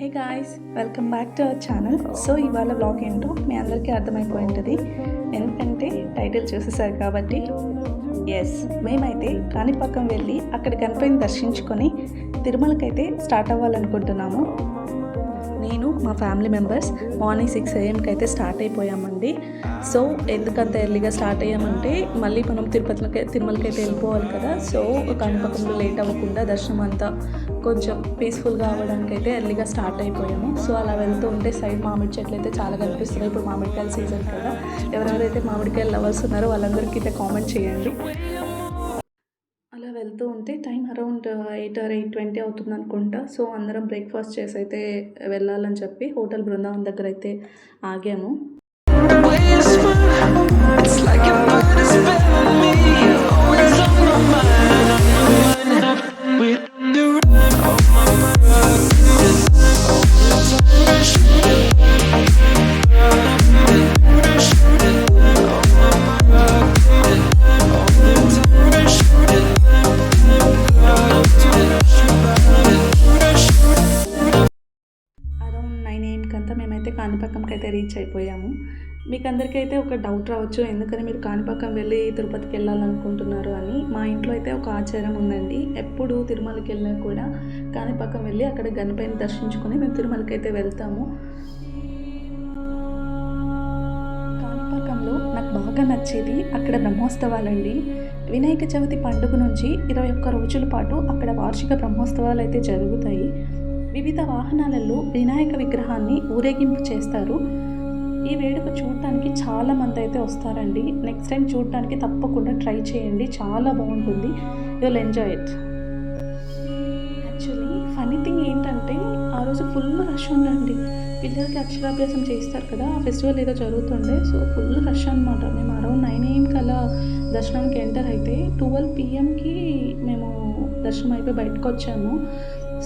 Hey guys, welcome back to our channel. So ఇవాళ blog ఏంటో మీ అందరికీ అర్థమైపోయి ఉంటుంది, ఎందుకంటే టైటిల్ చూసేసారు కాబట్టి. ఎస్, మేమైతే కాణిపాకం వెళ్ళి అక్కడ గణపతిని దర్శించుకొని తిరుమలకైతే స్టార్ట్ అవ్వాలనుకుంటున్నాము. నేను మా ఫ్యామిలీ మెంబర్స్ మార్నింగ్ 6 AM అయితే స్టార్ట్ అయిపోయామండి. సో ఎందుకంత ఎర్లీగా స్టార్ట్ అయ్యామంటే మళ్ళీ మనం తిరుమలకి అయితే వెళ్ళిపోవాలి కదా. సో కాణిపాకంలో లేట్ అవ్వకుండా దర్శనం అంతా కొంచెం పీస్ఫుల్గా అవ్వడానికి అయితే ఎర్లీగా స్టార్ట్ అయిపోయాము. సో అలా వెళ్తూ ఉంటే సైడ్ మామిడి చెట్లు అయితే చాలా కనిపిస్తున్నాయి. ఇప్పుడు మామిడికాయల సీజన్ కదా, ఎవరెవరైతే మామిడికాయలు లవర్స్ ఉన్నారో వాళ్ళందరికీ అయితే కామెంట్ చేయండి. అలా వెళ్తూ ఉంటే టైం అరౌండ్ 8 or 8:20 అవుతుంది అనుకుంటా. సో అందరం బ్రేక్ఫాస్ట్ చేసి అయితే వెళ్ళాలని చెప్పి హోటల్ బృందావన్ దగ్గర అయితే ఆగాము. మేమైతే కాణిపాకంకి అయితే రీచ్ అయిపోయాము. మీకు అందరికీ అయితే ఒక డౌట్ రావచ్చు, ఎందుకని మీరు కాణిపాకం వెళ్ళి తిరుపతికి వెళ్ళాలనుకుంటున్నారు అని. మా ఇంట్లో అయితే ఒక ఆచారం ఉందండి, ఎప్పుడు తిరుమలకి వెళ్ళినా కూడా కాణిపాకం వెళ్ళి అక్కడ గణపతిని దర్శించుకొని మేము తిరుమలకి అయితే వెళ్తాము. కాణిపాకంలో నాకు బాగా నచ్చేది అక్కడ బ్రహ్మోత్సవాలండి. వినాయక చవితి పండుగ నుంచి 21 రోజుల పాటు అక్కడ వార్షిక బ్రహ్మోత్సవాలు అయితే జరుగుతాయి. వివిధ వాహనాలలో వినాయక విగ్రహాన్ని ఊరేగింపు చేస్తారు. ఈ వేడుక చూడటానికి చాలామంది అయితే వస్తారండి. నెక్స్ట్ టైం చూడటానికి తప్పకుండా ట్రై చేయండి, చాలా బాగుంటుంది. You will enjoy it. Actually funny thing ఏంటంటే ఆ రోజు ఫుల్ రష్ ఉండండి. పిల్లలకి అక్షరాభ్యాసం చేస్తారు కదా, ఆ ఫెస్టివల్ ఏదో జరుగుతుండే. సో ఫుల్ రష్ అనమాట. మేము అరౌండ్ 9 AM కల్లా దర్శనానికి ఎంటర్ అయితే 12 PMకి మేము దర్శనం అయిపోయి బయటకు వచ్చాము.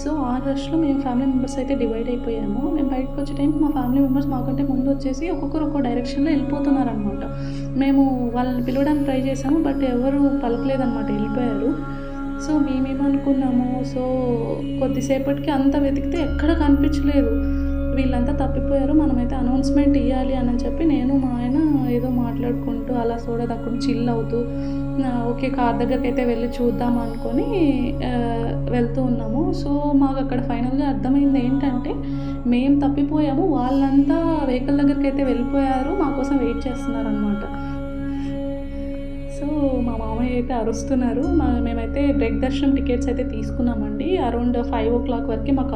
సో ఆ రష్లో మేము ఫ్యామిలీ మెంబర్స్ అయితే డివైడ్ అయిపోయాము. మేము బయటకు వచ్చే టైంకి మా ఫ్యామిలీ మెంబర్స్ మాకంటే ముందు వచ్చేసి ఒక్కొక్కరు ఒక్కో డైరెక్షన్లో వెళ్ళిపోతున్నారనమాట. మేము వాళ్ళని పిలవడానికి ట్రై చేసాము, బట్ ఎవరు పలకలేదనమాట, వెళ్ళిపోయారు. సో మేమేమనుకున్నాము, సో కొద్దిసేపటికి అంతా వెతికితే ఎక్కడ కనిపించలేదు, వీళ్ళంతా తప్పిపోయారు, మనమైతే అనౌన్స్మెంట్ ఇవ్వాలి అని చెప్పి నేను మా ఆయన ఏదో మాట్లాడుకుంటూ అలా తక్కువ చిల్ అవుతూ ఓకే కార్ దగ్గరికి అయితే వెళ్ళి చూద్దాం అనుకొని వెళ్తూ ఉన్నాము. సో మాకు అక్కడ ఫైనల్గా అర్థమైంది ఏంటంటే మేము తప్పిపోయాము, వాళ్ళంతా వెహికల్ దగ్గరికి అయితే వెళ్ళిపోయారు, మా కోసం వెయిట్ చేస్తున్నారు అనమాట. సో మా మామయ్య అయితే అరుస్తున్నారు. మేమైతే బ్రేక్ దర్శనం టికెట్స్ అయితే తీసుకున్నామండి. అరౌండ్ 5 o'clock వరకు మాకు